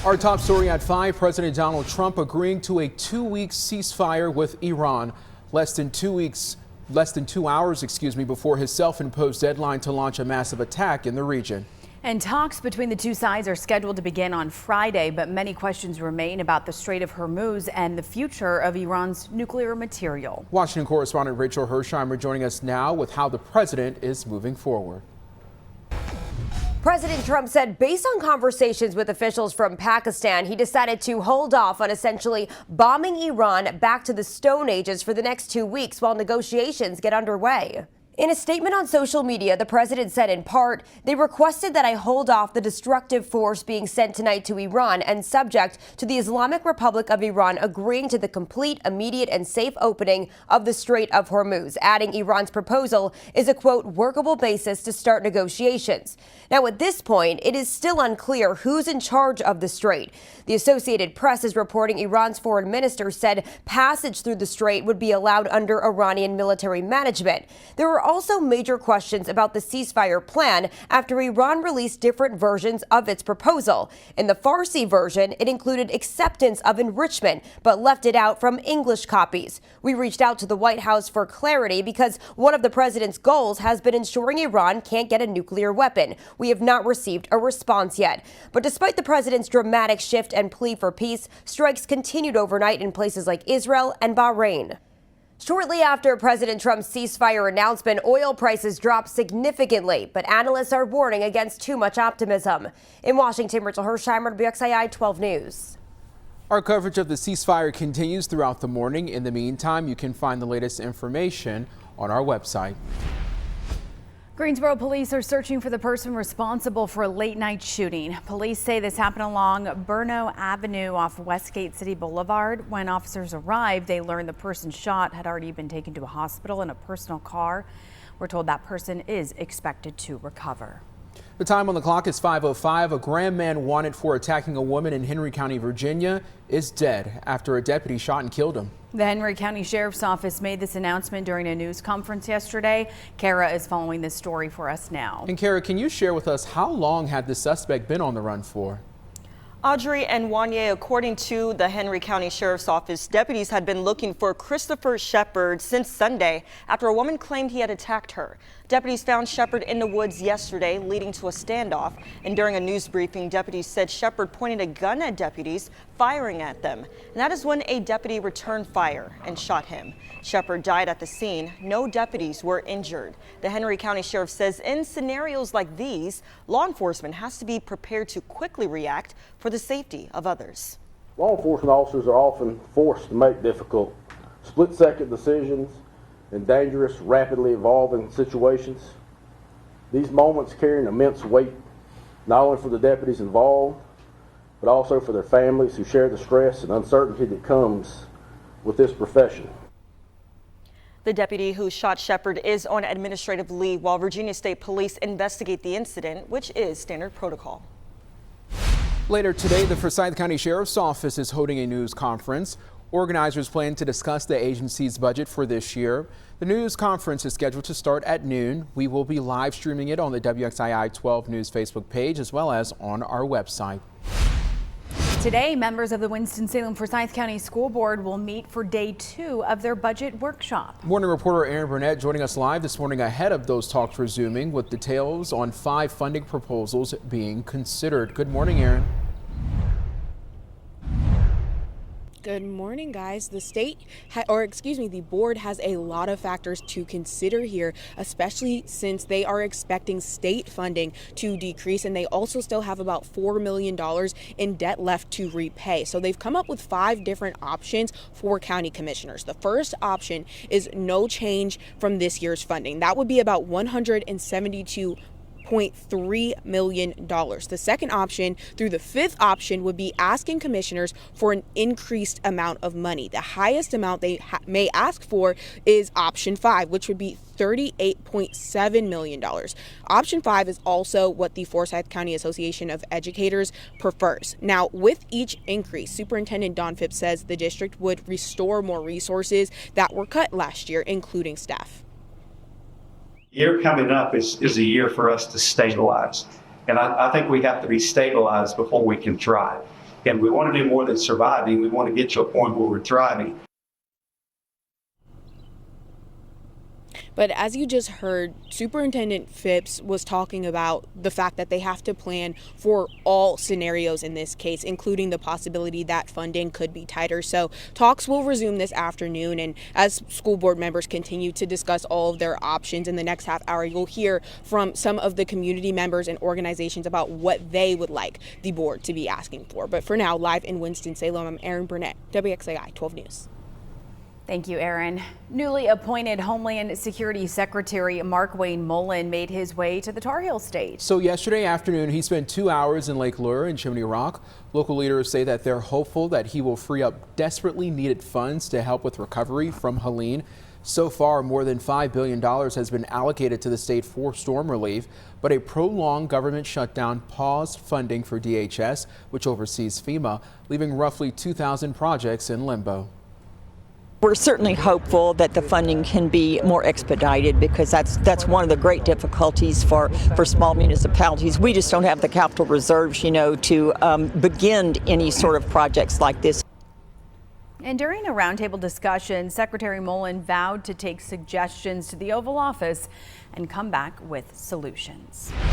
Our top story at 5, President Donald Trump agreeing to a 2-week ceasefire with Iran. Less than 2 hours, before his self-imposed deadline to launch a massive attack in the region. And talks between the two sides are scheduled to begin on Friday, but many questions remain about the Strait of Hormuz and the future of Iran's nuclear material. Washington correspondent Rachel Hersheimer joining us now with how the president is moving forward. President Trump said based on conversations with officials from Pakistan, he decided to hold off on essentially bombing Iran back to the Stone Ages for the next 2 weeks while negotiations get underway. In a statement on social media, the president said in part, they requested that I hold off the destructive force being sent tonight to Iran and subject to the Islamic Republic of Iran agreeing to the complete, immediate and safe opening of the Strait of Hormuz, adding Iran's proposal is a, quote, workable basis to start negotiations. Now, at this point, it is still unclear who's in charge of the strait. The Associated Press is reporting Iran's foreign minister said passage through the strait would be allowed under Iranian military management. There were also major questions about the ceasefire plan after Iran released different versions of its proposal. In the Farsi version, it included acceptance of enrichment, but left it out from English copies. We reached out to the White House for clarity because one of the president's goals has been ensuring Iran can't get a nuclear weapon. We have not received a response yet. But despite the president's dramatic shift and plea for peace, strikes continued overnight in places like Israel and Bahrain. Shortly after President Trump's ceasefire announcement, oil prices dropped significantly, but analysts are warning against too much optimism. In Washington, Rachel Hersheimer, WXII 12 News. Our coverage of the ceasefire continues throughout the morning. In the meantime, you can find the latest information on our website. Greensboro police are searching for the person responsible for a late-night shooting. Police say this happened along Burno Avenue off Westgate City Boulevard. When officers arrived, they learned the person shot had already been taken to a hospital in a personal car. We're told that person is expected to recover. The time on the clock is 5:05. A Graham man wanted for attacking a woman in Henry County, Virginia, is dead after a deputy shot and killed him. The Henry County Sheriff's Office made this announcement during a news conference yesterday. Kara is following this story for us now. And Kara, can you share with us how long had the suspect been on the run for? Audrey and Wanye, according to the Henry County Sheriff's Office, deputies had been looking for Christopher Shepard since Sunday after a woman claimed he had attacked her. Deputies found Shepard in the woods yesterday, leading to a standoff. And during a news briefing, deputies said Shepard pointed a gun at deputies, firing at them. And that is when a deputy returned fire and shot him. Shepard died at the scene. No deputies were injured. The Henry County Sheriff says in scenarios like these, law enforcement has to be prepared to quickly react for the safety of others. Law enforcement officers are often forced to make difficult, split-second decisions in dangerous, rapidly evolving situations. These moments carry an immense weight, not only for the deputies involved, but also for their families who share the stress and uncertainty that comes with this profession. The deputy who shot Shepard is on administrative leave while Virginia State Police investigate the incident, which is standard protocol. Later today, the Forsyth County Sheriff's Office is holding a news conference. Organizers plan to discuss the agency's budget for this year. The news conference is scheduled to start at noon. We will be live streaming it on the WXII 12 News Facebook page as well as on our website. Today, members of the Winston-Salem Forsyth County School Board will meet for day 2 of their budget workshop. Morning reporter Aaron Burnett joining us live this morning ahead of those talks resuming with details on 5 funding proposals being considered. Good morning, Aaron. Good morning, guys. The board has a lot of factors to consider here, especially since they are expecting state funding to decrease, and they also still have about $4 million in debt left to repay. So they've come up with 5 different options for county commissioners. The first option is no change from this year's funding. That would be about $172.3 million. The second option, through the 5th option, would be asking commissioners for an increased amount of money. The highest amount they may ask for is option 5, which would be $38.7 million. Option 5 is also what the Forsyth County Association of Educators prefers. Now, with each increase, Superintendent Don Phipps says the district would restore more resources that were cut last year, including staff. Year coming up is a year for us to stabilize. And I think we have to be stabilized before we can thrive. And we want to do more than surviving. We want to get to a point where we're thriving. But as you just heard, Superintendent Phipps was talking about the fact that they have to plan for all scenarios in this case, including the possibility that funding could be tighter. So talks will resume this afternoon. And as school board members continue to discuss all of their options in the next half hour, you'll hear from some of the community members and organizations about what they would like the board to be asking for. But for now, live in Winston-Salem, I'm Erin Burnett, WXAI 12 News. Thank you, Erin. Newly appointed Homeland Security Secretary Mark Wayne Mullen made his way to the Tar Heel state. So yesterday afternoon, he spent 2 hours in Lake Lure and Chimney Rock. Local leaders say that they're hopeful that he will free up desperately needed funds to help with recovery from Helene. So far, more than $5 billion has been allocated to the state for storm relief, but a prolonged government shutdown paused funding for DHS, which oversees FEMA, leaving roughly 2,000 projects in limbo. We're certainly hopeful that the funding can be more expedited, because that's one of the great difficulties for small municipalities. We just don't have the capital reserves, to begin any sort of projects like this. And during a roundtable discussion, Secretary Mullen vowed to take suggestions to the Oval Office and come back with solutions.